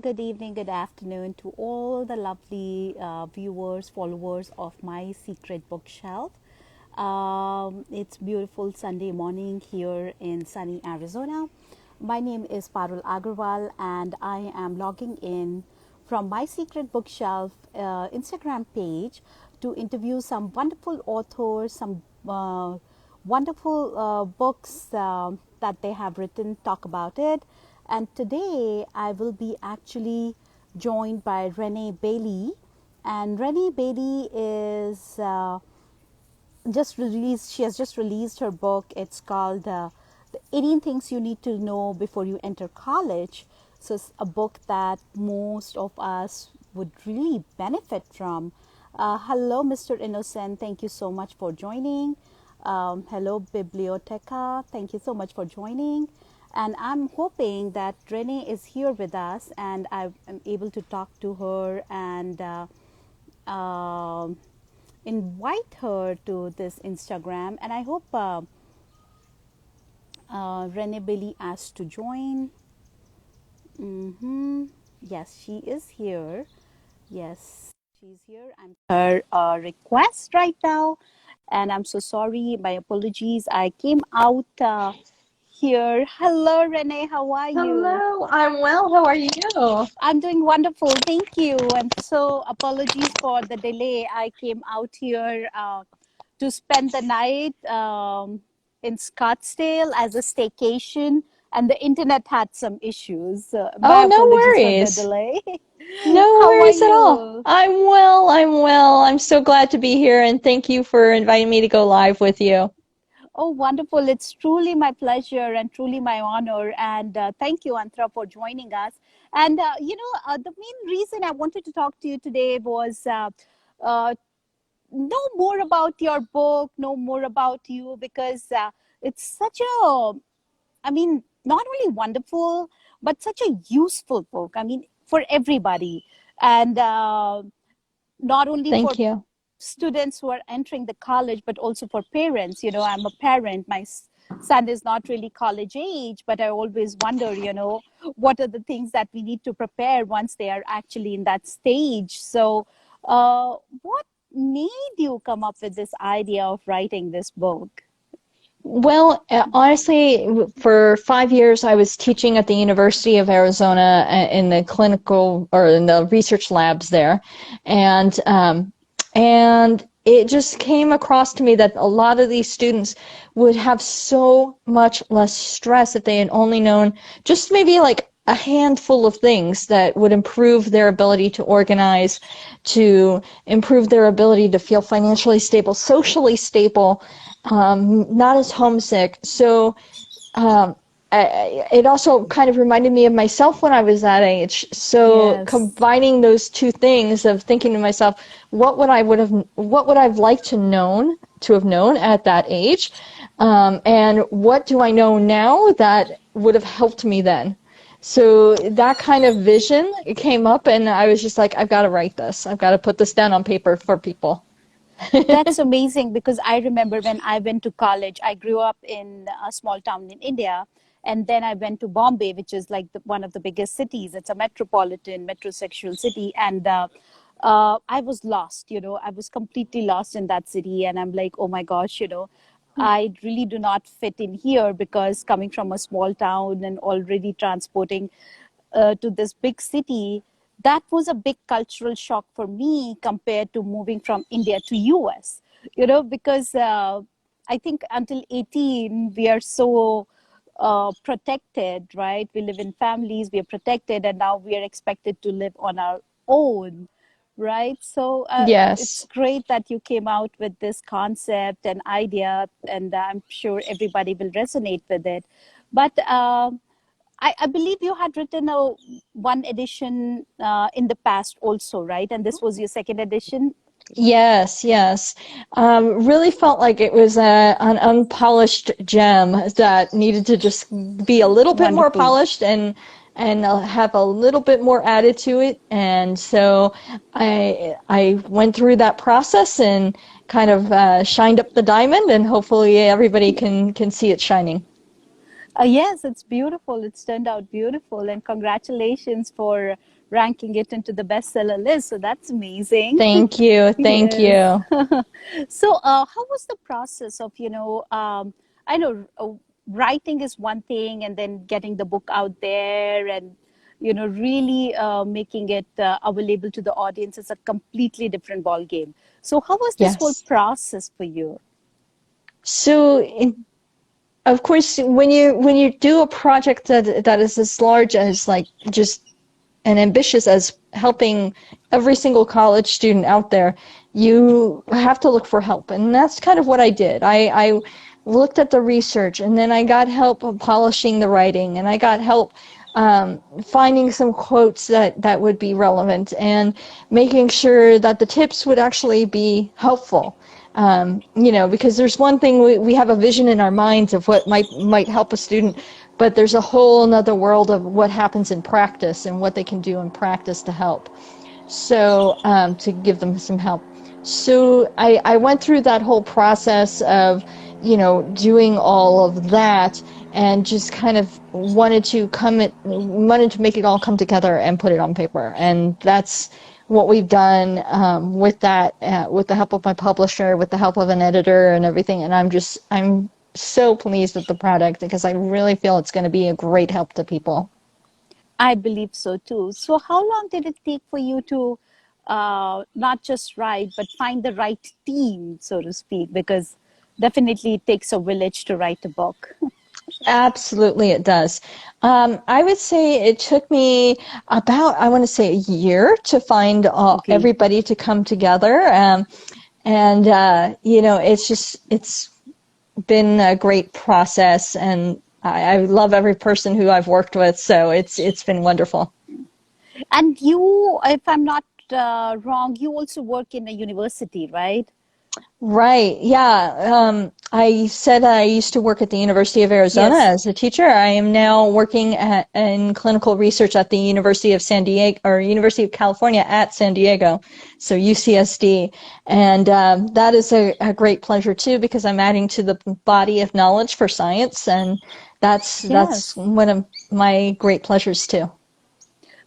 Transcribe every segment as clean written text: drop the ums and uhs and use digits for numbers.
Good evening, good afternoon to all the lovely viewers, followers of my secret bookshelf. It's beautiful Sunday morning here in sunny Arizona. My name is Parul Agarwal, and I am logging in from my secret bookshelf Instagram page to interview some wonderful authors, some wonderful books that they have written, talk about it. And today I will be actually joined by Renee Bailey. And Renee Bailey is she has just released her book. It's called The 18 Things You Need to Know Before You Enter College. So it's a book that most of us would really benefit from. Hello, Mr. Innocent. Thank you so much for joining. Hello, Biblioteca. Thank you so much for joining. And I'm hoping that Renee is here with us and I am able to talk to her and invite her to this Instagram. And I hope Renee Bailey asked to join. Yes, she is here. Yes, she's here. I'm her request right now, and I'm so sorry. My apologies. I came out here. Hello, Renee. How are you? Hello, I'm well. How are you? I'm doing wonderful. Thank you. And so, apologies for the delay. I came out here to spend the night in Scottsdale as a staycation, and the internet had some issues. My Oh, no apologies for the worries. delay. No How are worries at all. you? I'm well. I'm well. I'm so glad to be here and thank you for inviting me to go live with you. Oh, wonderful. It's truly my pleasure and truly my honor. And thank you, Antra, for joining us. And, the main reason I wanted to talk to you today was uh, know more about your book, know more about you, because it's such a, I mean, not only wonderful, but such a useful book. I mean, for everybody. And not only for Thank you. students who are entering the college, but also for parents. I'm a parent. My son is not really college age, but I always wonder, what are the things that we need to prepare once they are actually in that stage. So, what made you come up with this idea of writing this book? Well, honestly, for 5 years, I was teaching at the University of Arizona in the clinical or in the research labs there, and it just came across to me that a lot of these students would have so much less stress if they had only known just maybe like a handful of things that would improve their ability to organize, to improve their ability to feel financially stable, socially stable, not as homesick. So um, it also kind of reminded me of myself when I was that age. So Yes. combining those two things of thinking to myself, what would I've liked to have known at that age, and what do I know now that would have helped me then? So that kind of vision came up, and I was just like, I've got to write this. I've got to put this down on paper for people. That's amazing because I remember when I went to college, I grew up in a small town in India. And then I went to Bombay, which is like one of the biggest cities. It's a metropolitan, metrosexual city. And I was lost, I was completely lost in that city. And I'm like, oh my gosh, I really do not fit in here because coming from a small town and already transporting to this big city, that was a big cultural shock for me compared to moving from India to US. Because I think until 18 we are so protected, right? We live in families, we are protected, and now we are expected to live on our own, right? So it's Yes. great that you came out with this concept and idea, and I'm sure everybody will resonate with it. But I believe you had written a one edition in the past also, right? And this was your second edition. Yes, yes. Really felt like it was an unpolished gem that needed to just be a little bit more Wonderful. polished and have a little bit more added to it. And so I went through that process and kind of shined up the diamond, and hopefully everybody can see it shining. Yes, it's beautiful. It's turned out beautiful. And congratulations for ranking it into the bestseller list. So that's amazing. Thank you. Thank Yes. you. So, how was the process of, I know writing is one thing, and then getting the book out there and, really making it available to the audience is a completely different ball game. So, how was this whole Yes. process for you? So, of course, when you do a project that is as large as like just and ambitious as helping every single college student out there, you have to look for help. And that's kind of what I did. I looked at the research, and then I got help polishing the writing, and I got help finding some quotes that would be relevant, and making sure that the tips would actually be helpful. Because there's one thing, we have a vision in our minds of what might help a student, but there's a whole another world of what happens in practice and what they can do in practice to help. So to give them some help. So I went through that whole process of, doing all of that, and just kind of wanted to make it all come together and put it on paper. And that's what we've done with that, with the help of my publisher, with the help of an editor and everything. And I'm so pleased with the product because I really feel it's going to be a great help to people. I believe so too. So, how long did it take for you to not just write, but find the right team, so to speak? Because definitely it takes a village to write a book. Absolutely, it does. I would say it took me about, I want to say, a year to find Okay. everybody to come together. And, it's been a great process, and I love every person who I've worked with, so it's been wonderful. And you, if I'm not wrong, you also work in a university, right? Right. Yeah. I said I used to work at the University of Arizona Yes. as a teacher. I am now working in clinical research at the University of San Diego, or University of California at San Diego, so UCSD. And that is a great pleasure too, because I'm adding to the body of knowledge for science, and that's Yes. one of my great pleasures too.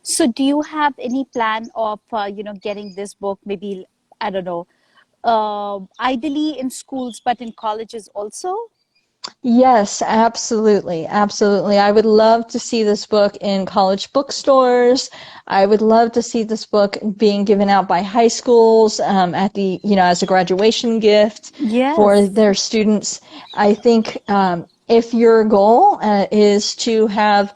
So, do you have any plan of, getting this book, maybe, I don't know, ideally in schools, but in colleges also? Yes, absolutely. Absolutely. I would love to see this book in college bookstores. I would love to see this book being given out by high schools at as a graduation gift for Yes. their students. I think if your goal is to have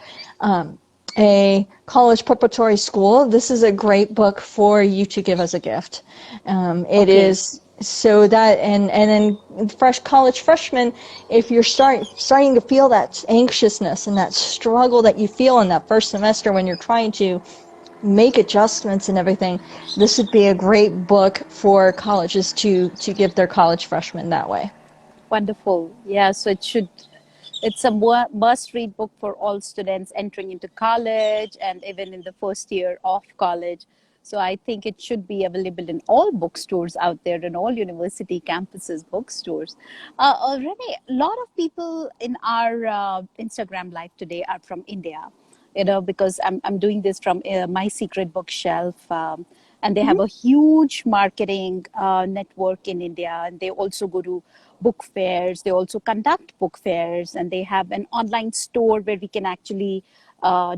a college preparatory school, this is a great book for you to give as a gift. It Okay. is so that, and then college freshmen, if you're starting to feel that anxiousness and that struggle that you feel in that first semester when you're trying to make adjustments and everything, this would be a great book for colleges to give their college freshmen that way. Wonderful. Yeah, so it's a must-read book for all students entering into college and even in the first year of college. So I think it should be available in all bookstores out there, in all university campuses, bookstores. Already, a lot of people in our Instagram live today are from India, because I'm doing this from my secret bookshelf. And they have a huge marketing network in India, and they also go to book fairs. They also conduct book fairs, and they have an online store where we can actually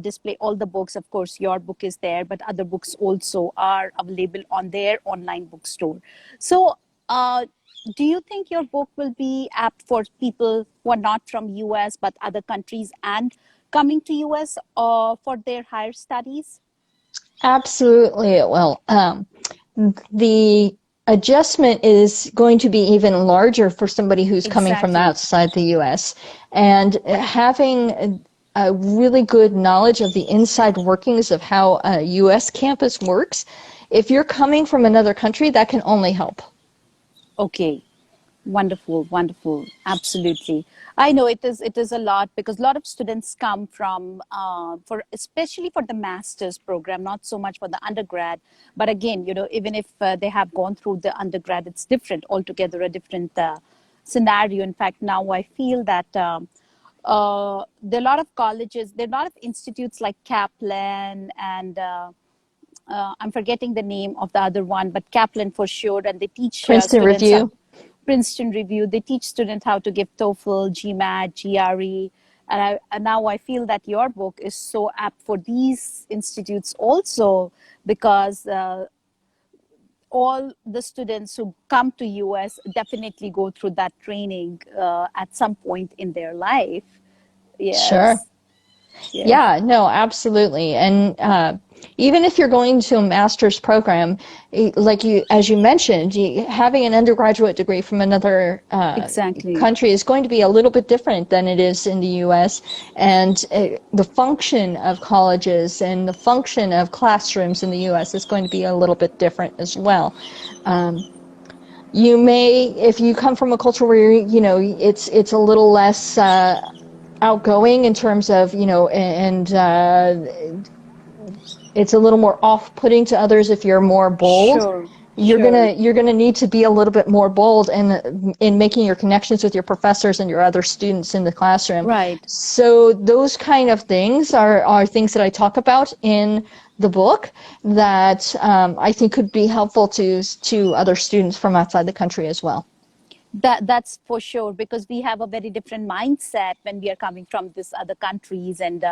display all the books. Of course, your book is there, but other books also are available on their online bookstore. So, do you think your book will be apt for people who are not from US but other countries and coming to US for their higher studies? Absolutely, it will. The adjustment is going to be even larger for somebody who's coming from Exactly. outside the US. And having a really good knowledge of the inside workings of how a US campus works, if you're coming from another country, that can only help. Okay. Wonderful, wonderful. Absolutely. I know it is a lot because a lot of students come from for especially for the master's program, not so much for the undergrad. But again, even if they have gone through the undergrad, it's different altogether, a different scenario. In fact, now I feel that there are a lot of colleges, there are a lot of institutes like Kaplan and I'm forgetting the name of the other one, but Kaplan for sure. And they teach Princeton students how, Review. Princeton Review, they teach students how to give TOEFL, GMAT, GRE. And now I feel that your book is so apt for these institutes also, because all the students who come to US definitely go through that training at some point in their life. Sure. Yes, yes, Yeah, no, absolutely. And even if you're going to a master's program, like you, as you mentioned, having an undergraduate degree from another exactly. country is going to be a little bit different than it is in the U.S. And the function of colleges and the function of classrooms in the U.S. is going to be a little bit different as well. You may, if you come from a culture where it's a little less outgoing in terms of and it's a little more off-putting to others if you're more bold. Sure, You're sure. gonna you're gonna need to be a little bit more bold in making your connections with your professors and your other students in the classroom. Right. So those kind of things are things that I talk about in the book that I think could be helpful to other students from outside the country as well. That's for sure, because we have a very different mindset when we are coming from these other countries, and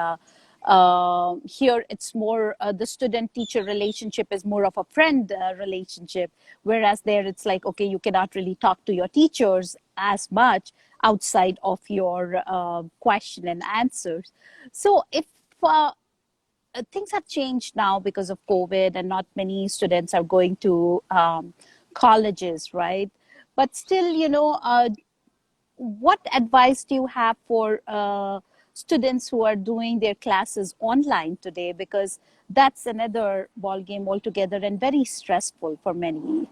here it's more the student-teacher relationship is more of a friend relationship, whereas there it's like, okay, you cannot really talk to your teachers as much outside of your question and answers. So if things have changed now because of COVID, and not many students are going to colleges, right? But still, what advice do you have for students who are doing their classes online today? Because that's another ball game altogether and very stressful for many.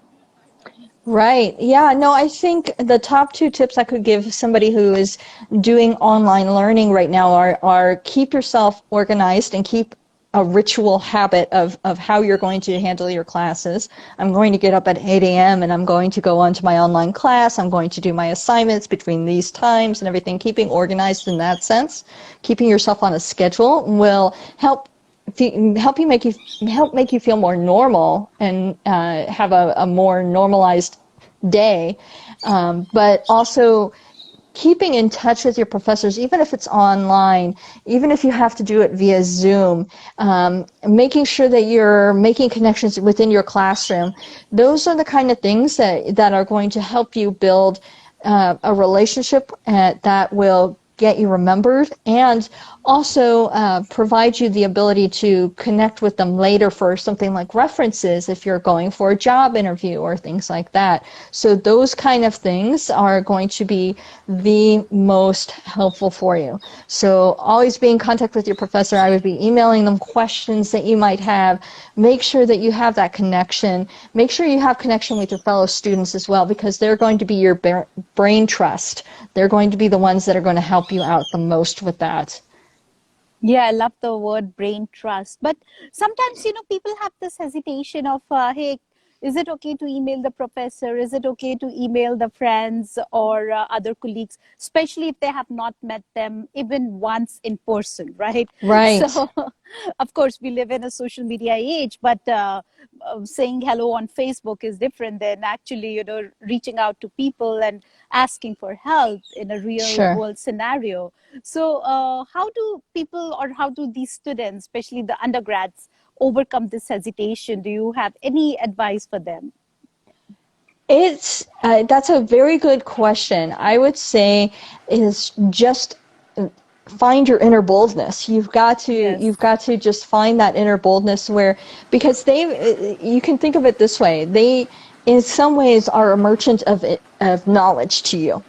Right. Yeah. No, I think the top two tips I could give somebody who is doing online learning right now are keep yourself organized and keep a ritual habit of how you're going to handle your classes. I'm going to get up at 8 a.m. and I'm going to go on to my online class. I'm going to do my assignments between these times and everything. Keeping organized in that sense, keeping yourself on a schedule will help make you feel more normal and have a more normalized day, but also keeping in touch with your professors, even if it's online, even if you have to do it via Zoom, making sure that you're making connections within your classroom. Those are the kind of things that are going to help you build a relationship that will get you remembered, and also provide you the ability to connect with them later for something like references if you're going for a job interview or things like that. So those kind of things are going to be the most helpful for you. So always be in contact with your professor. I would be emailing them questions that you might have. Make sure that you have that connection. Make sure you have connection with your fellow students as well, because they're going to be your brain trust. They're going to be the ones that are going to help you out the most with that. Yeah, I love the word brain trust. But sometimes, people have this hesitation of, hey, is it okay to email the professor? Is it okay to email the friends or other colleagues, especially if they have not met them even once in person, right? Right. So, of course, we live in a social media age, but saying hello on Facebook is different than actually, reaching out to people and asking for help in a real Sure. world scenario. So, how do people, or how do these students, especially the undergrads, overcome this hesitation? Do you have any advice for them? It's that's a very good question. I would say is just find your inner boldness. Yes. You've got to just find that inner boldness where, because you can think of it this way. They in some ways are a merchant of knowledge to you.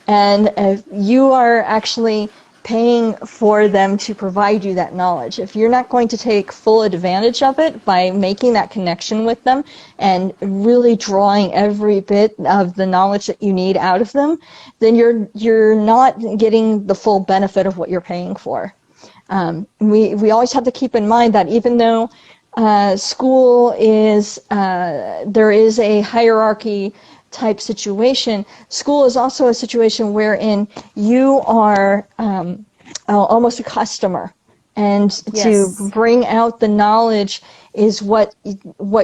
And you are actually paying for them to provide you that knowledge. If you're not going to take full advantage of it by making that connection with them and really drawing every bit of the knowledge that you need out of them, then you're not getting the full benefit of what you're paying for. We always have to keep in mind that even though school is there is a hierarchy type situation, school is also a situation wherein you are almost a customer, and to Yes. bring out the knowledge is what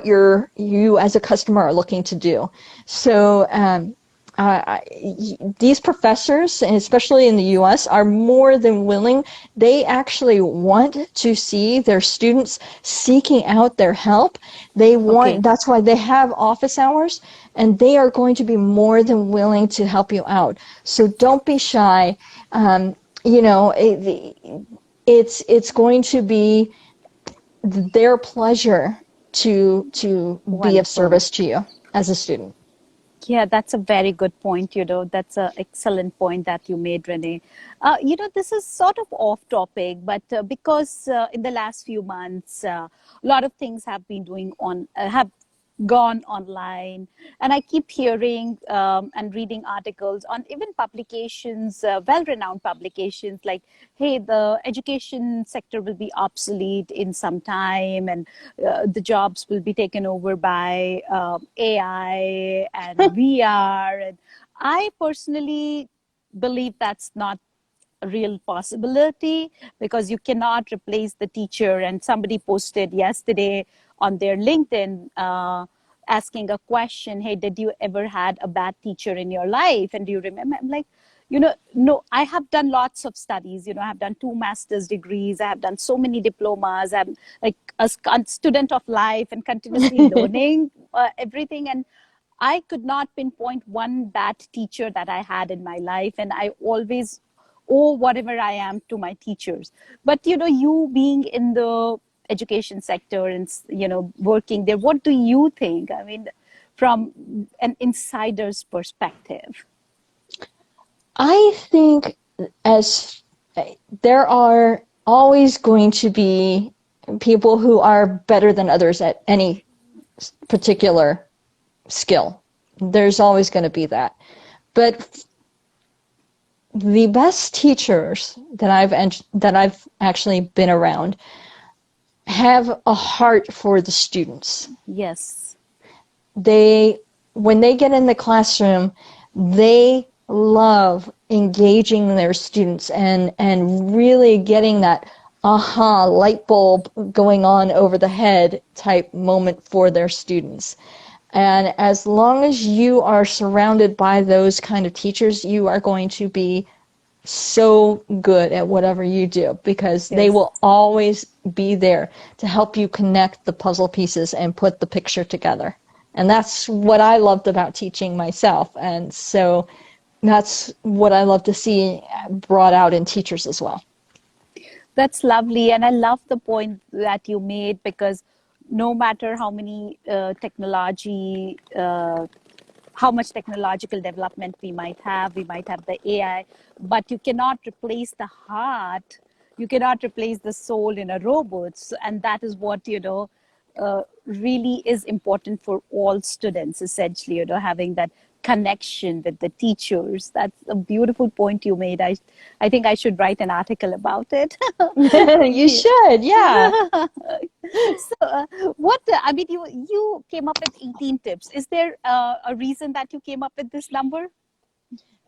you as a customer are looking to do. So these professors, and especially in the U.S., are more than willing. They actually want to see their students seeking out their help. They want, Okay. that's why they have office hours, and they are going to be more than willing to help you out. So don't be shy. You know, it's going to be their pleasure to be of Wonderful. service to you as a student. Yeah, that's a very good point. That's an excellent point that you made, Renee. This is sort of off topic, but because in the last few months, a lot of things have gone online, and I keep hearing and reading articles on even publications, well-renowned publications, like, hey, the education sector will be obsolete in some time, and the jobs will be taken over by AI and VR. And I personally believe that's not a real possibility, because you cannot replace the teacher. And somebody posted yesterday on their LinkedIn asking a question, hey, did you ever had a bad teacher in your life, and do you remember? I'm like, no, I have done lots of studies. I have done 2 master's degrees. I have done so many diplomas. I'm like a student of life and continuously learning everything. And I could not pinpoint one bad teacher that I had in my life. And I always owe whatever I am to my teachers. But, you being in the education sector and, working there, what do you think? I mean, from an insider's perspective. I think as there are always going to be people who are better than others at any particular skill. There's always going to be that. But the best teachers that I've actually been around have a heart for the students. Yes. When they get in the classroom, they love engaging their students and really getting that aha light bulb going on over the head type moment for their students. And as long as you are surrounded by those kind of teachers, you are going to be so good at whatever you do, because they Yes. will always be there to help you connect the puzzle pieces and put the picture together. And that's what I loved about teaching myself. And so that's what I love to see brought out in teachers as well. That's lovely. And I love the point that you made, because no matter how many how much technological development we might have the AI, but you cannot replace the heart, you cannot replace the soul in a robot. And that is what, really is important for all students, essentially, having that connection with the teachers. That's a beautiful point you made. I think I should write an article about it. You should, yeah. So, I mean, you came up with 18 tips. Is there a reason that you came up with this number?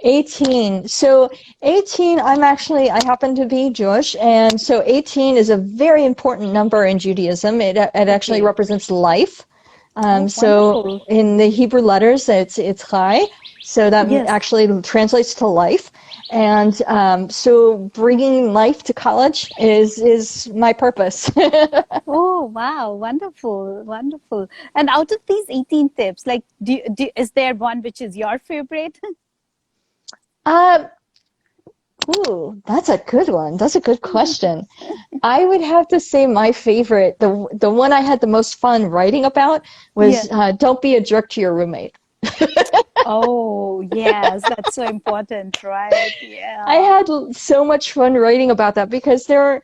18. So 18, I happen to be Jewish, and so 18 is a very important number in Judaism. It actually Okay. represents life. Oh, So wonderful. in the Hebrew letters, it's Chai, so that Yes. actually translates to life. And so bringing life to college is my purpose. Oh, wow. Wonderful. Wonderful. And out of these 18 tips, like, is there one which is your favorite? Uh, Ooh, that's a good one. That's a good question. I would have to say my favorite, the one I had the most fun writing about Yeah. was don't be a jerk to your roommate. Oh, yes. That's so important, right? I Yeah. had so much fun writing about that because there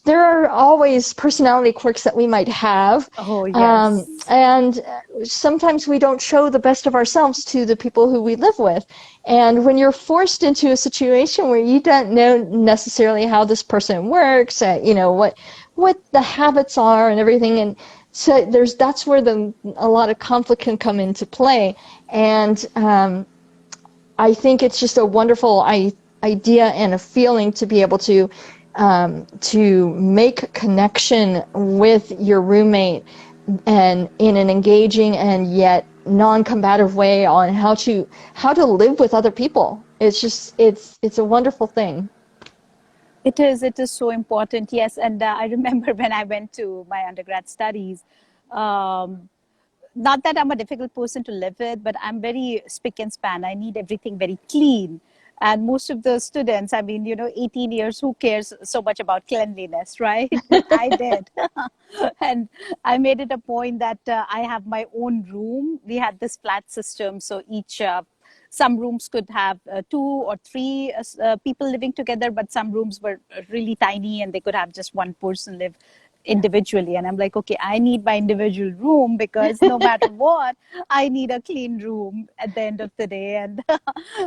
are always personality quirks that we might have. Oh, yes. And sometimes we don't show the best of ourselves to the people who we live with. And when you're forced into a situation where you don't know necessarily how this person works, what the habits are and everything, and so that's where a lot of conflict can come into play, and I think it's just a wonderful idea and a feeling to be able to make connection with your roommate and in an engaging and yet non-combative way on how to live with other people. It's just it's a wonderful thing. It is so important, yes. And I remember when I went to my undergrad studies, um, not that I'm a difficult person to live with, but I'm very spick and span. I need everything very clean. And most of the students, I mean, 18 years, who cares so much about cleanliness, right? But I did. And I made it a point that I have my own room. We had this flat system, so some rooms could have two or three people living together, but some rooms were really tiny and they could have just one person live individually. And I'm like, okay, I need my individual room because no matter what, I need a clean room at the end of the day. And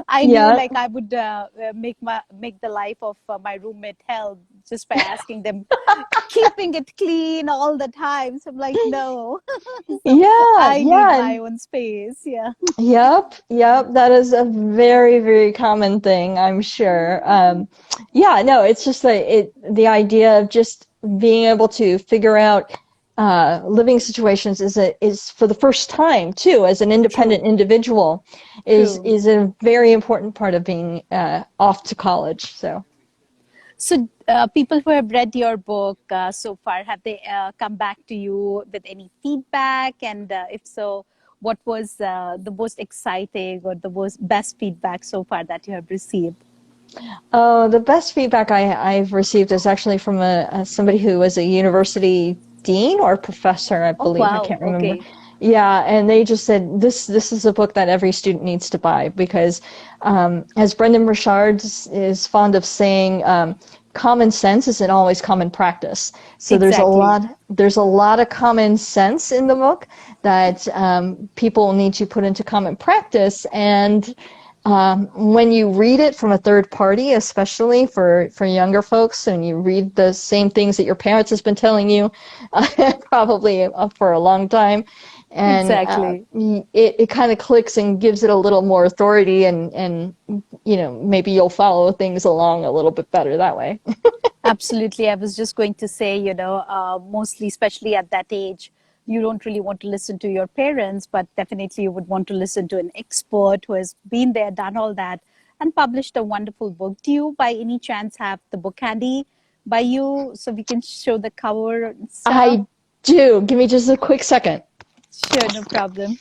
I knew Yeah. like I would make the life of my roommate hell just by asking them, keeping it clean all the time. So I'm like, no. So Yeah, I need yeah. my own space. Yeah. Yep, yep. That is a very, very common thing, I'm sure. Yeah, no, it's just the idea of just being able to figure out living situations is for the first time too, as an independent True. individual, True. is a very important part of being off to college. So. So, people who have read your book so far, have they come back to you with any feedback? And if so, what was the most exciting or the most best feedback so far that you have received? Oh, the best feedback I've received is actually from somebody who was a university dean or professor, I Oh, believe. I wow. can't remember. Okay. Yeah, and they just said this is a book that every student needs to buy because, as Brendan Burchard is fond of saying, common sense isn't always common practice. So Exactly. there's a lot of common sense in the book that people need to put into common practice and. When you read it from a third party, especially for younger folks, and you read the same things that your parents has been telling you, probably for a long time, and Exactly. it kind of clicks and gives it a little more authority, and maybe you'll follow things along a little bit better that way. Absolutely. I was just going to say, mostly, especially at that age, you don't really want to listen to your parents, but definitely you would want to listen to an expert who has been there, done all that, and published a wonderful book. Do you, by any chance, have the book handy by you so we can show the cover and stuff? I do. Give me just a quick second. Sure, no problem.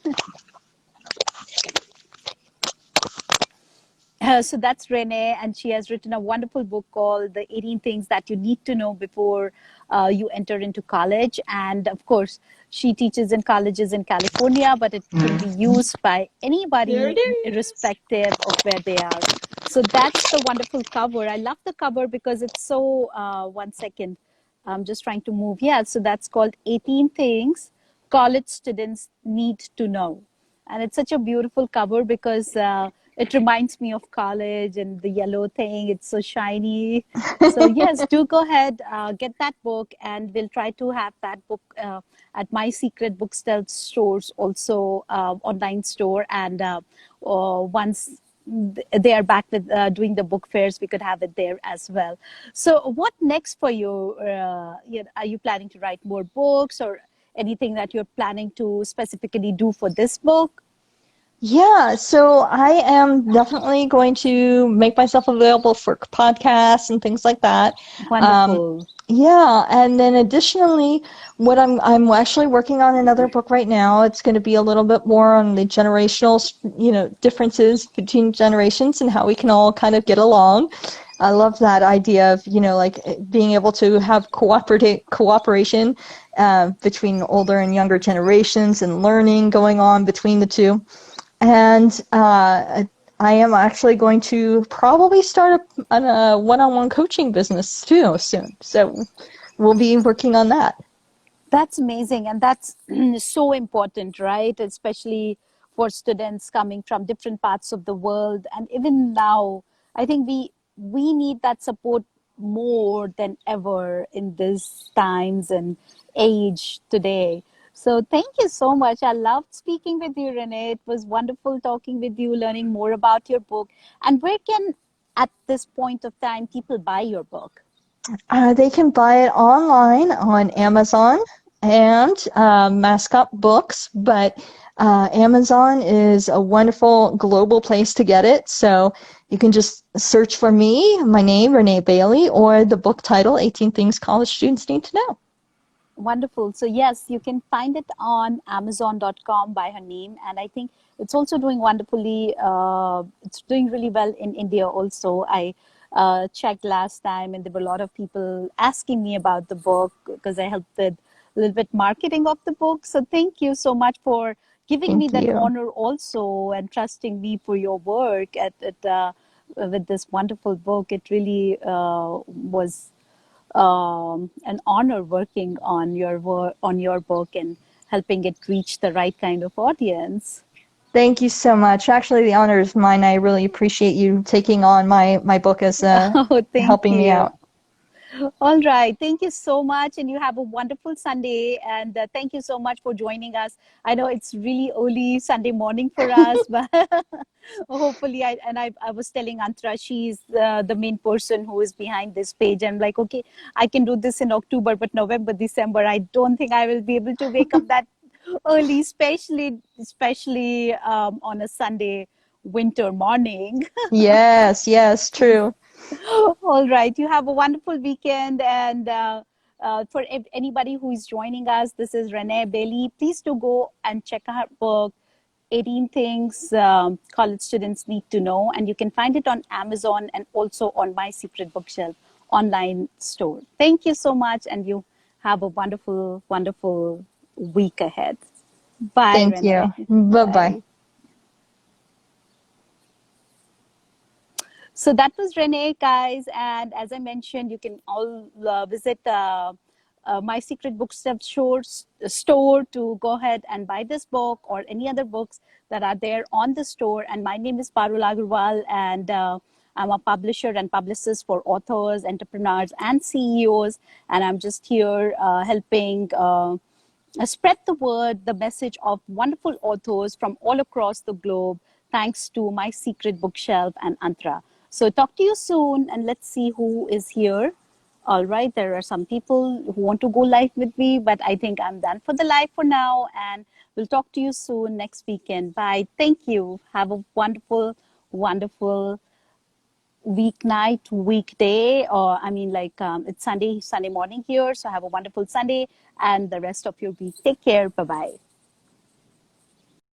So that's Renee, and she has written a wonderful book called The 18 Things That You Need to Know Before You Enter into College. And of course, she teaches in colleges in California, but it can be used by There it anybody, is. irrespective of where they are. So that's the wonderful cover. I love the cover because it's so, one second, I'm just trying to move. Yeah, so that's called 18 Things College Students Need to Know. And it's such a beautiful cover because it reminds me of college and the yellow thing. It's so shiny. So yes, do go ahead, get that book, and we'll try to have that book at My Secret Bookstore stores, also online store. And once they are back with doing the book fairs, we could have it there as well. So what next for you? Are you planning to write more books or anything that you're planning to specifically do for this book? Yeah, so I am definitely going to make myself available for podcasts and things like that. Um, Wonderful. yeah, and then additionally, what I'm actually working on another book right now. It's going to be a little bit more on the generational, differences between generations and how we can all kind of get along. I love that idea of, like being able to have cooperation between older and younger generations and learning going on between the two. And I am actually going to probably start a one-on-one coaching business too soon. So we'll be working on that. That's amazing. And that's so important, right? Especially for students coming from different parts of the world. And even now, I think we need that support more than ever in these times and age today. So thank you so much. I loved speaking with you, Renee. It was wonderful talking with you, learning more about your book. And where can, at this point of time, people buy your book? They can buy it online on Amazon and Mascot Books, but Amazon is a wonderful global place to get it. So you can just search for me, my name, Renee Bailey, or the book title, 18 Things College Students Need to Know. Wonderful. So yes, you can find it on Amazon.com by her name, and I think it's also doing wonderfully. It's doing really well in India also. I checked last time, and there were a lot of people asking me about the book because I helped with a little bit marketing of the book. So thank you so much for giving me Thank that you. honor also and trusting me for your work with this wonderful book. It really was an honor working on your on your book and helping it reach the right kind of audience. Thank you so much. Actually, the honor is mine. I really appreciate you taking on my book as Oh, thank helping me you. out. All right. Thank you so much. And you have a wonderful Sunday. And thank you so much for joining us. I know it's really early Sunday morning for us, but hopefully, I was telling Antra, she's the main person who is behind this page. I'm like, okay, I can do this in October, but November, December, I don't think I will be able to wake up that early, especially on a Sunday winter morning. Yes, yes, true. All right. You have a wonderful weekend. And for anybody who is joining us, this is Renee Bailey. Please do go and check her book, 18 Things College Students Need to Know. And you can find it on Amazon and also on My Secret Bookshelf online store. Thank you so much. And you have a wonderful, wonderful week ahead. Bye, Thank you. Renee. Bye-bye. Bye. So that was Renee, guys. And as I mentioned, you can all visit My Secret Bookstep store to go ahead and buy this book or any other books that are there on the store. And my name is Parul Agarwal, and I'm a publisher and publicist for authors, entrepreneurs, and CEOs. And I'm just here helping spread the word, the message of wonderful authors from all across the globe, thanks to My Secret Bookshelf and Antra. So, talk to you soon, and let's see who is here. All right, there are some people who want to go live with me, but I think I'm done for the live for now, and we'll talk to you soon next weekend. Bye. Thank you. Have a wonderful, wonderful weeknight, weekday, or I mean, like it's Sunday morning here. So have a wonderful Sunday and the rest of your week. Take care. Bye bye.